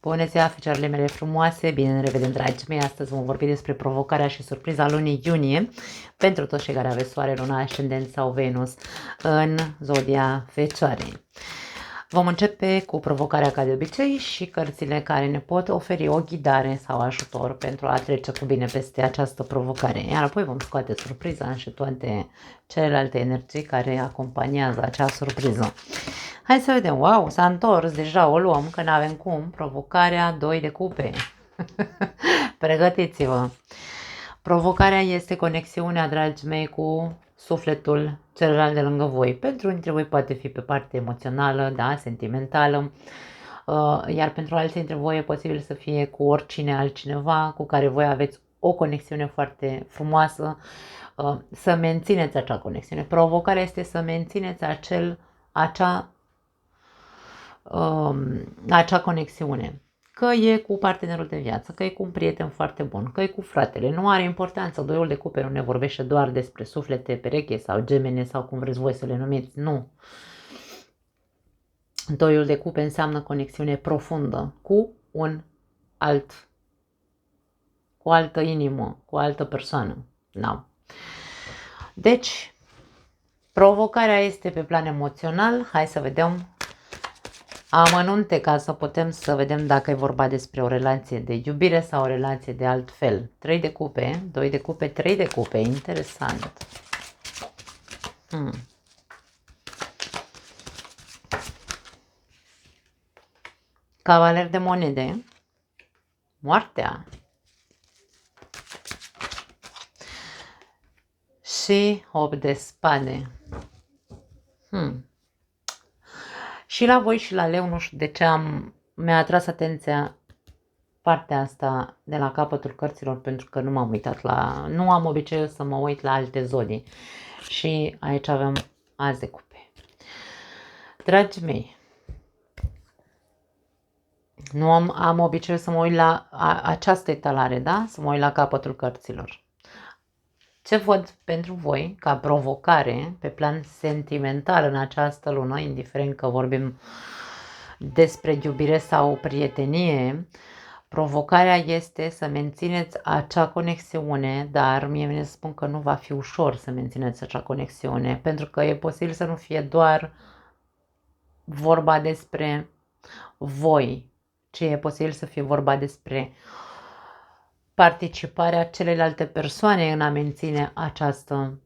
Bună ziua, fecioarele mele frumoase! Bine ne revedem, dragii mei! Astăzi vom vorbi despre provocarea și surpriza lunii iunie pentru toți cei care aveți soare, luna, ascendent sau Venus în zodia Fecioarei. Vom începe cu provocarea ca de obicei și cărțile care ne pot oferi o ghidare sau ajutor pentru a trece cu bine peste această provocare. Iar apoi vom scoate surpriza și toate celelalte energii care acompaniază acea surpriză. Hai să vedem. Wow, s-a întors, deja o luăm, că n-avem cum. Provocarea 2 de cupe. Pregătiți-vă. Provocarea este conexiunea, dragii mei, cu sufletul celălalt de lângă voi. Pentru unii dintre voi poate fi pe partea emoțională, da, sentimentală, iar pentru alții dintre voi e posibil să fie cu oricine altcineva cu care voi aveți o conexiune foarte frumoasă, să mențineți acea conexiune. Provocarea este să mențineți acea conexiune. Că e cu partenerul de viață, că e cu un prieten foarte bun, că e cu fratele. Nu are importanță, doiul de cupe nu ne vorbește doar despre suflete, pereche sau gemene sau cum vreți voi să le numiți, nu. Doiul de cupe înseamnă conexiune profundă cu cu altă inimă, cu altă persoană. Da. Deci, provocarea este pe plan emoțional. Hai să vedem amănunte ca să putem să vedem dacă e vorba despre o relație de iubire sau o relație de alt fel. 3 de cupe, 2 de cupe, 3 de cupe, interesant. Cavaler de monede, moartea și 8 de spade. Și la voi și la leu, nu știu de ce mi-a atras atenția partea asta de la capătul cărților, pentru că nu m-am uitat nu am obiceiul să mă uit la alte zodii. Și aici avem As de cupe. Dragii mei, nu am obiceiul să mă uit la această etalare, da? Să mă uit la capătul cărților. Ce văd pentru voi ca provocare pe plan sentimental în această lună, indiferent că vorbim despre iubire sau prietenie, provocarea este să mențineți acea conexiune, dar mie vine să spun că nu va fi ușor să mențineți acea conexiune, pentru că e posibil să nu fie doar vorba despre voi, ci e posibil să fie vorba despre participarea celelalte persoane în a menține această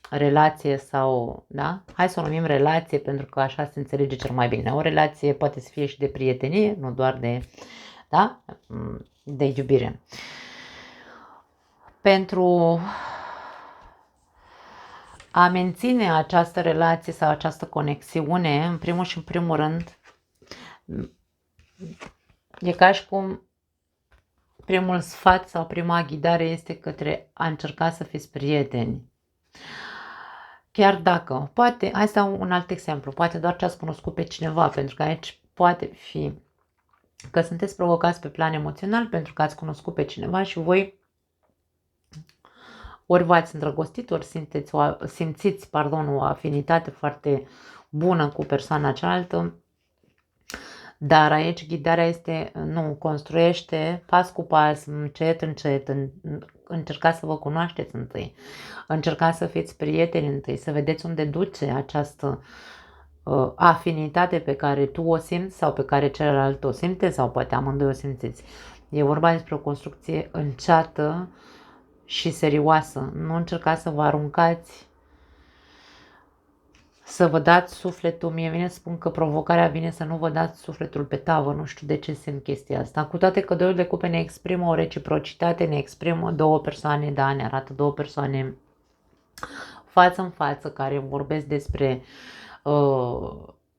relație sau, da? Hai să o numim relație pentru că așa se înțelege cel mai bine. O relație poate să fie și de prietenie, nu doar de, da? De iubire. Pentru a menține această relație sau această conexiune, în primul și în primul rând, e ca și cum primul sfat sau prima ghidare este către a încerca să fiți prieteni. Chiar dacă, poate, hai să dau un alt exemplu, poate doar ce ați cunoscut pe cineva, pentru că aici poate fi că sunteți provocați pe plan emoțional pentru că ați cunoscut pe cineva și voi ori v-ați îndrăgostit, ori simțiți o afinitate foarte bună cu persoana cealaltă, dar aici ghidarea este, nu, construiește pas cu pas, încet, încet, încercați să vă cunoașteți întâi, încercați să fiți prieteni întâi, să vedeți unde duce această afinitate pe care tu o simți sau pe care celălalt o simte sau poate amândoi o simțiți. E vorba despre o construcție înceată și serioasă. Nu încercați să vă aruncați, să vă dați sufletul. Mie vine să spun că provocarea vine să nu vă dați sufletul pe tavă. Nu știu de ce simt chestia asta. Cu toate că doiul de cupe ne exprimă o reciprocitate, ne exprimă două persoane, da, ne arată două persoane față în față care vorbesc despre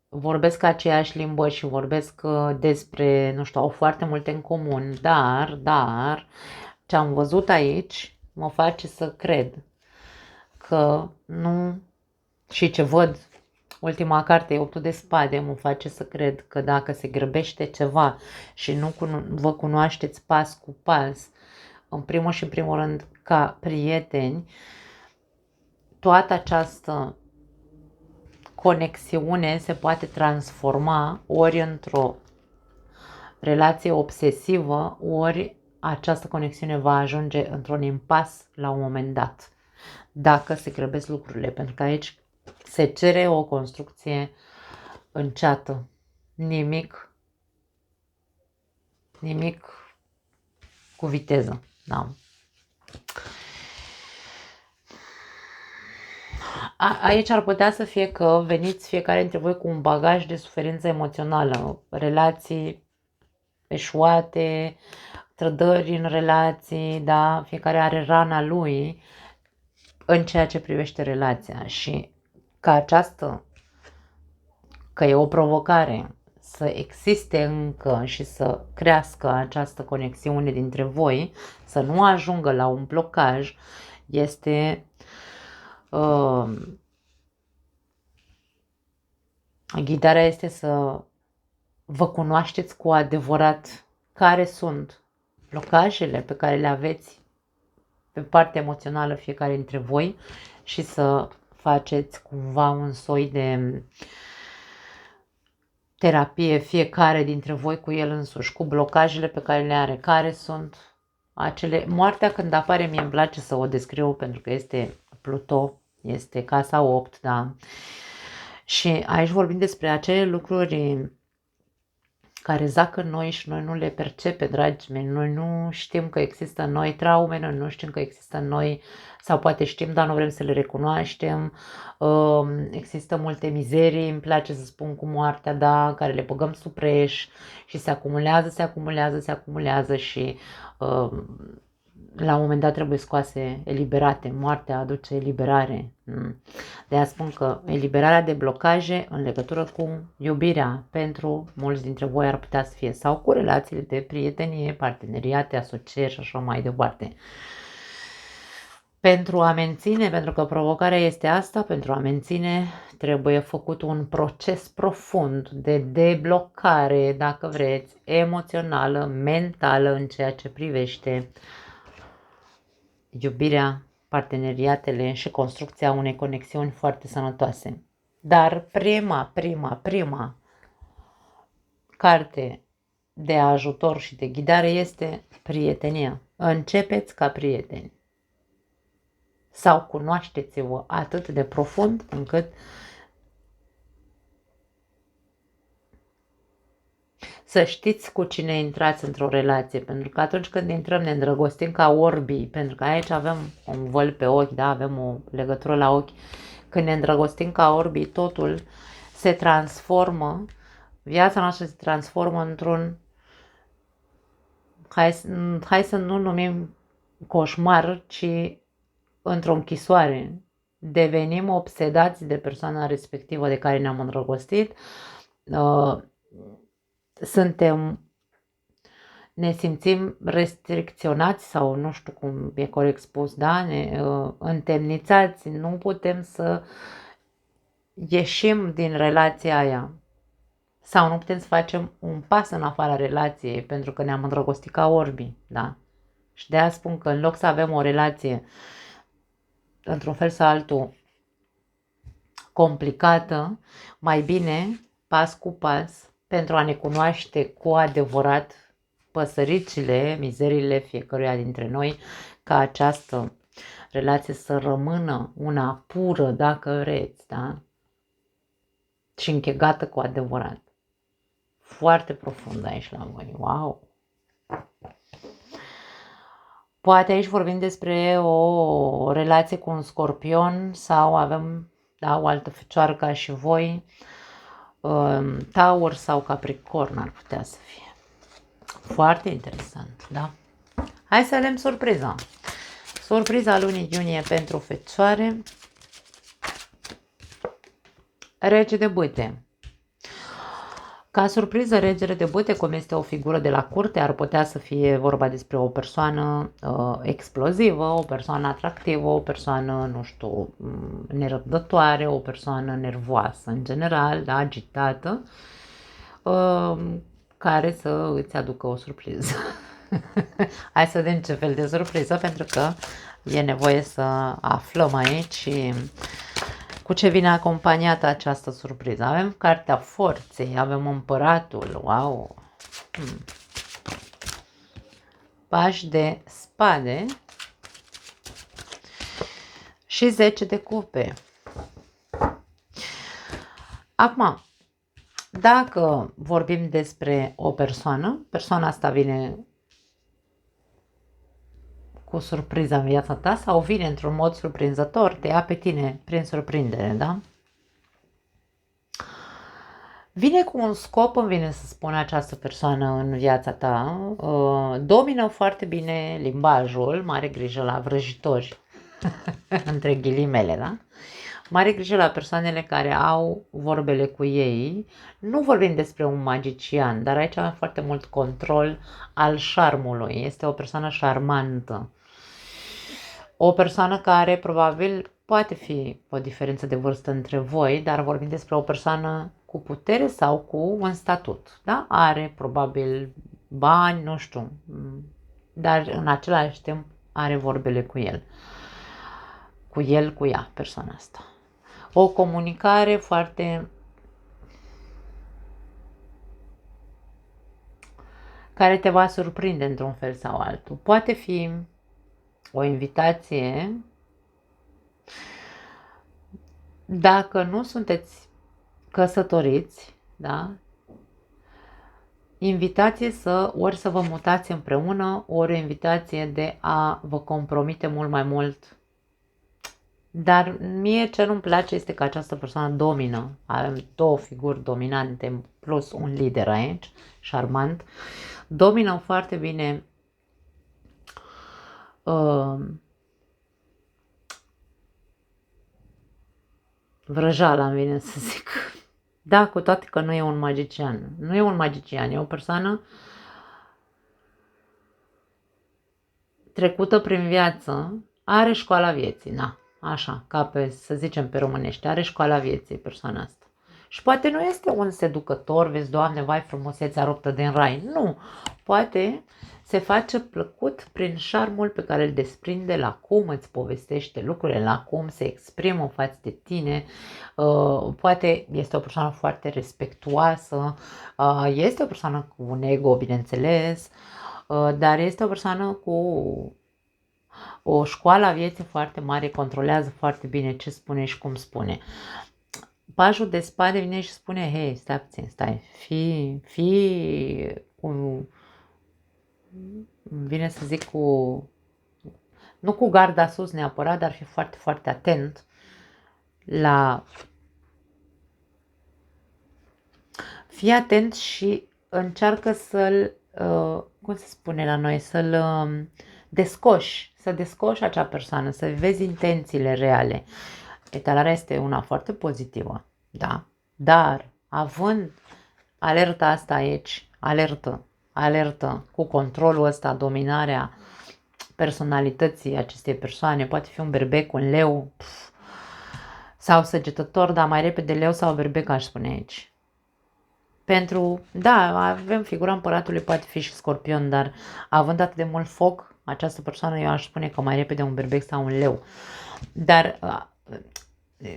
vorbesc aceeași limbă și vorbesc despre, nu știu, au foarte multe în comun, dar ce am văzut aici mă face să cred că nu, și ce văd, ultima carte, 8 de spade, mă face să cred că dacă se grăbește ceva și nu vă cunoașteți pas cu pas, în primul și în primul rând ca prieteni, toată această conexiune se poate transforma ori într-o relație obsesivă, ori această conexiune va ajunge într-un impas la un moment dat, dacă se grăbesc lucrurile, pentru că aici se cere o construcție înceată, nimic cu viteză, da. Aici ar putea să fie că veniți fiecare dintre voi cu un bagaj de suferință emoțională, relații eșuate, trădări în relații, da, fiecare are rana lui în ceea ce privește relația și că e o provocare să existe încă și să crească această conexiune dintre voi, să nu ajungă la un blocaj, este ghidarea este să vă cunoașteți cu adevărat care sunt blocajele pe care le aveți pe partea emoțională fiecare dintre voi și să faceți cumva un soi de terapie fiecare dintre voi cu el însuși, cu blocajele pe care le are, care sunt acele... Moartea când apare, mie îmi place să o descriu pentru că este Pluto, este casa 8, da? Și aici vorbim despre acele lucruri care zac în noi și noi nu le percepem, dragii mei. Noi nu știm că există în noi traume, noi nu știm că există în noi, sau poate știm, dar nu vrem să le recunoaștem. Există multe mizerii, îmi place să spun cu moartea, da, care le băgăm sub preș și se acumulează și la un moment dat trebuie scoase, eliberate. Moartea aduce eliberare. De aia spun că eliberarea de blocaje în legătură cu iubirea pentru mulți dintre voi ar putea să fie, sau cu relațiile de prietenie, parteneriate, asocieri și așa mai departe. Pentru a menține, pentru că provocarea este asta, pentru a menține trebuie făcut un proces profund de deblocare, dacă vreți, emoțională, mentală în ceea ce privește iubirea, parteneriatele și construcția unei conexiuni foarte sănătoase. Dar prima carte de ajutor și de ghidare este prietenia. Începeți ca prieteni. Sau cunoașteți-vă atât de profund încât să știți cu cine intrați într-o relație, pentru că atunci când intrăm ne îndrăgostim ca orbii, pentru că aici avem un văl pe ochi, da? Avem o legătură la ochi. Când ne îndrăgostim ca orbii, totul se transformă, viața noastră se transformă într-un, hai să nu numim coșmar, ci într-o închisoare. Devenim obsedați de persoana respectivă de care ne-am îndrăgostit, ne simțim restricționați sau nu știu cum e corect spus, da? Întemnițați, nu putem să ieșim din relația aia sau nu putem să facem un pas în afara relației pentru că ne-am îndrăgostit ca orbi, da? Și de aia spun că în loc să avem o relație într-un fel sau altul complicată, mai bine, pas cu pas, pentru a ne cunoaște cu adevărat păsăricile, mizerile fiecăruia dintre noi, ca această relație să rămână una pură, dacă vreți, da? Și închegată cu adevărat. Foarte profund aici la voi. Wow! Poate aici vorbim despre o relație cu un scorpion sau avem, da, o altă fecioară ca și voi, Taur sau Capricorn ar putea să fie. Foarte interesant, da? Hai să vedem surpriza. Surpriza lunii iunie pentru fecioare. Rege de bâte. Ca surpriză, regele de bâte, cum este o figură de la curte, ar putea să fie vorba despre o persoană explozivă, o persoană atractivă, o persoană, nu știu, nerăbdătoare, o persoană nervoasă în general, da, agitată, care să îți aducă o surpriză. Hai să vedem ce fel de surpriză, pentru că e nevoie să aflăm aici cu ce vine acompaniată această surpriză. Avem cartea forței, avem împăratul, wow! Pași de spade și 10 de cupe. Acum, dacă vorbim despre o persoană, persoana asta vine cu surpriza în viața ta sau vine într-un mod surprinzător, te ia pe tine prin surprindere, da? Vine cu un scop, îmi vine să spun această persoană în viața ta, domină foarte bine limbajul, mare grijă la vrăjitori, între ghilimele, da? Mare grijă la persoanele care au vorbele cu ei. Nu vorbim despre un magician, dar aici avem foarte mult control al șarmului. Este o persoană șarmantă. O persoană care probabil poate fi o diferență de vârstă între voi, dar vorbim despre o persoană cu putere sau cu un statut. Da? Are probabil bani, nu știu, dar în același timp are vorbele cu el. Cu el, cu ea, persoana asta. O comunicare foarte care te va surprinde într-un fel sau altul. Poate fi o invitație. Dacă nu sunteți căsătoriți, da? Invitație ori să vă mutați împreună, ori o invitație de a vă compromite mult mai mult. Dar mie ce nu-mi place este că această persoană domină. Avem două figuri dominante plus un lider aici, șarmant. Domină foarte bine vrăjala, îmi vine să zic. Da, cu toate că nu e un magician. Nu e un magician, e o persoană trecută prin viață, are școala vieții, na, așa, ca pe, să zicem pe românește, are școala vieții persoana asta. Și poate nu este un seducător, vezi, Doamne, vai frumusețea ruptă din rai. Nu, poate se face plăcut prin șarmul pe care îl desprinde, la cum îți povestește lucrurile, la cum se exprimă față de tine. Poate este o persoană foarte respectuoasă, este o persoană cu un ego, bineînțeles, dar este o persoană cu o școală a vieții foarte mare, controlează foarte bine ce spune și cum spune. Pajul de spade vine și spune, hei, stai puțin, stai, fii cu, vine să zic nu cu garda sus neapărat, dar fi foarte, foarte atent la, fii atent și încearcă să-l, cum se spune la noi, să-l descoși, să descoși acea persoană, să vezi intențiile reale. Etalarea este una foarte pozitivă, da? Dar având alerta asta aici, alertă cu controlul ăsta, dominarea personalității acestei persoane, poate fi un berbec, un leu sau săgetător, dar mai repede leu sau berbec aș spune aici. Da, avem figura împăratului, poate fi și scorpion, dar având atât de mult foc, această persoană, eu aș spune că mai repede un berbec sau un leu. Dar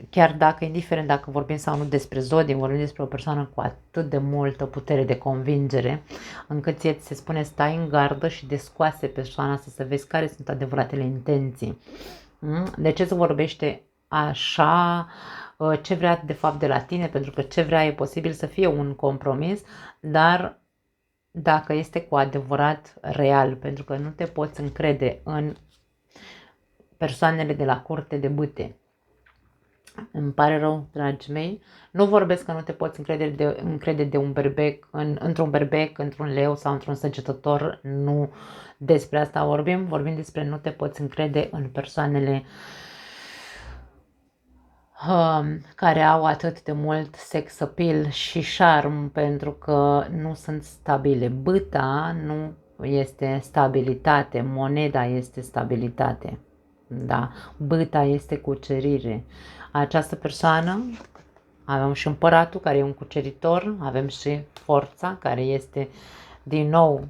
chiar dacă, indiferent dacă vorbim sau nu despre zodie, vorbim despre o persoană cu atât de multă putere de convingere, încât ție ți se spune stai în gardă și descoase persoana asta să vezi care sunt adevăratele intenții. De ce se vorbește așa, ce vrea de fapt de la tine, pentru că ce vrea e posibil să fie un compromis, dar dacă este cu adevărat real, pentru că nu te poți încrede în persoanele de la curte de bâte. Îmi pare rău, dragii mei, nu vorbesc că nu te poți încrede de un berbec, într-un berbec, într-un leu sau într-un săgetător, nu despre asta vorbim despre nu te poți încrede în persoanele care au atât de mult sex appeal și charm, pentru că nu sunt stabile. Bâta nu este stabilitate, moneda este stabilitate. Da, bâta este cucerire. Această persoană, avem și împăratul care e un cuceritor, avem și forța care este, din nou,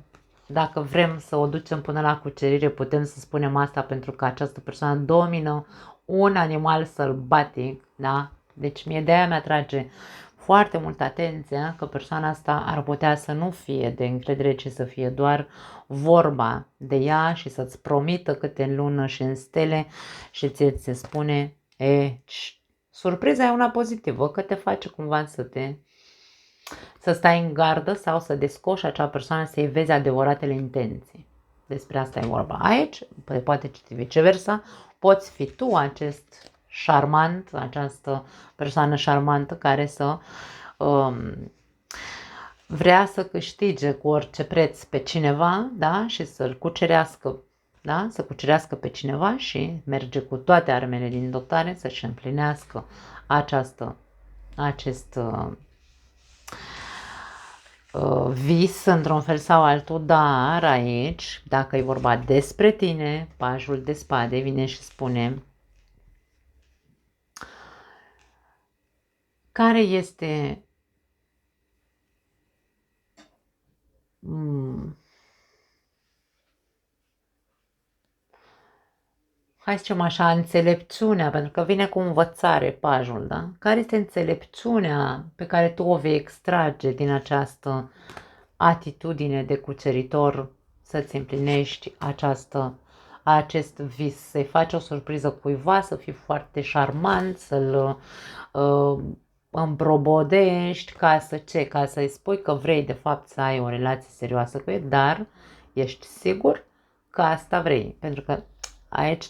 dacă vrem să o ducem până la cucerire, putem să spunem asta pentru că această persoană domină un animal sălbatic, da? Deci de-aia mi-atrage foarte multă atenție că persoana asta ar putea să nu fie de încredere, ci să fie doar vorba de ea și să-ți promită câte în lună și în stele și ți se spune, surpriza e una pozitivă, că te face cumva să stai în gardă sau să descoși acea persoană, să-i vezi adevăratele intenții. Despre asta e vorba. Aici, poate citi viceversa, poți fi tu acest șarmant, această persoană șarmantă care să vrea să câștige cu orice preț pe cineva, da? Și să-l cucerească, da? Să cucerească pe cineva și merge cu toate armele din dotare să-și împlinească acest vis într-un fel sau altul, dar aici, dacă e vorba despre tine, pajul de spade vine și spune care este hai să zicem așa, înțelepciunea, pentru că vine cu învățare pajul, da? Care este înțelepciunea pe care tu o vei extrage din această atitudine de cuceritor să-ți împlinești acest vis, să-i faci o surpriză cuiva, să fii foarte șarmant, să-l îmbrobodești, ca să-i spui că vrei de fapt să ai o relație serioasă cu el, dar ești sigur că asta vrei, pentru că aici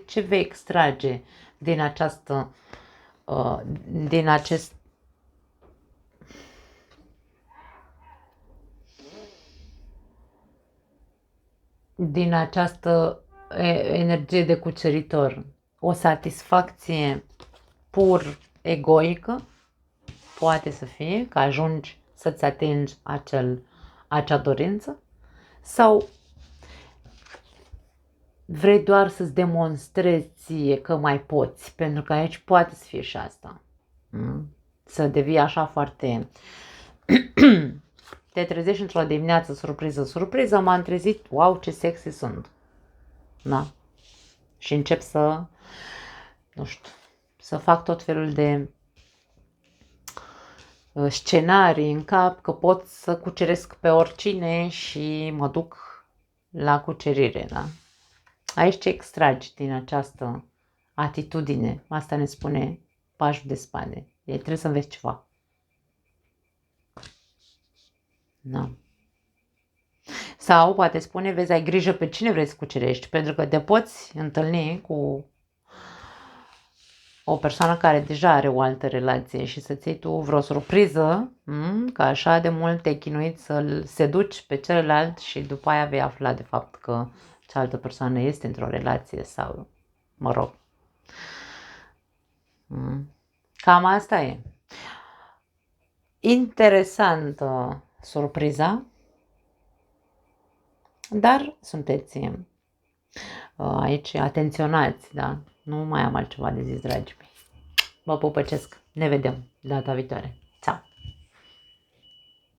ce vei extrage din această din acest din această energie de cuceritor, o satisfacție pur egoică, poate să fie că ajungi să-ți atingi acea dorință, sau vrei doar să-ți demonstrezi ție că mai poți, pentru că aici poate să fie și asta. Să devii așa foarte... Te trezești într-o dimineață, surpriză, m-am trezit, wow, ce sexy sunt. Da? Și încep să, nu știu, să fac tot felul de scenarii în cap, că pot să cuceresc pe oricine și mă duc la cucerire, da? Aici ce extragi din această atitudine? Asta ne spune pajul de spade. Ei trebuie să înveți ceva. Da. Sau poate spune, vezi, ai grijă pe cine vrei să cucerești, pentru că te poți întâlni cu o persoană care deja are o altă relație și să-ți iei tu vreo surpriză, că așa de mult te-ai chinuit să-l seduci pe celălalt și după aia vei afla de fapt că cealaltă persoană este într-o relație sau, mă rog. Cam asta e. Interesantă surpriza, dar sunteți aici atenționați, da? Nu mai am altceva de zis, dragii mei. Vă pupăcesc. Ne vedem data viitoare.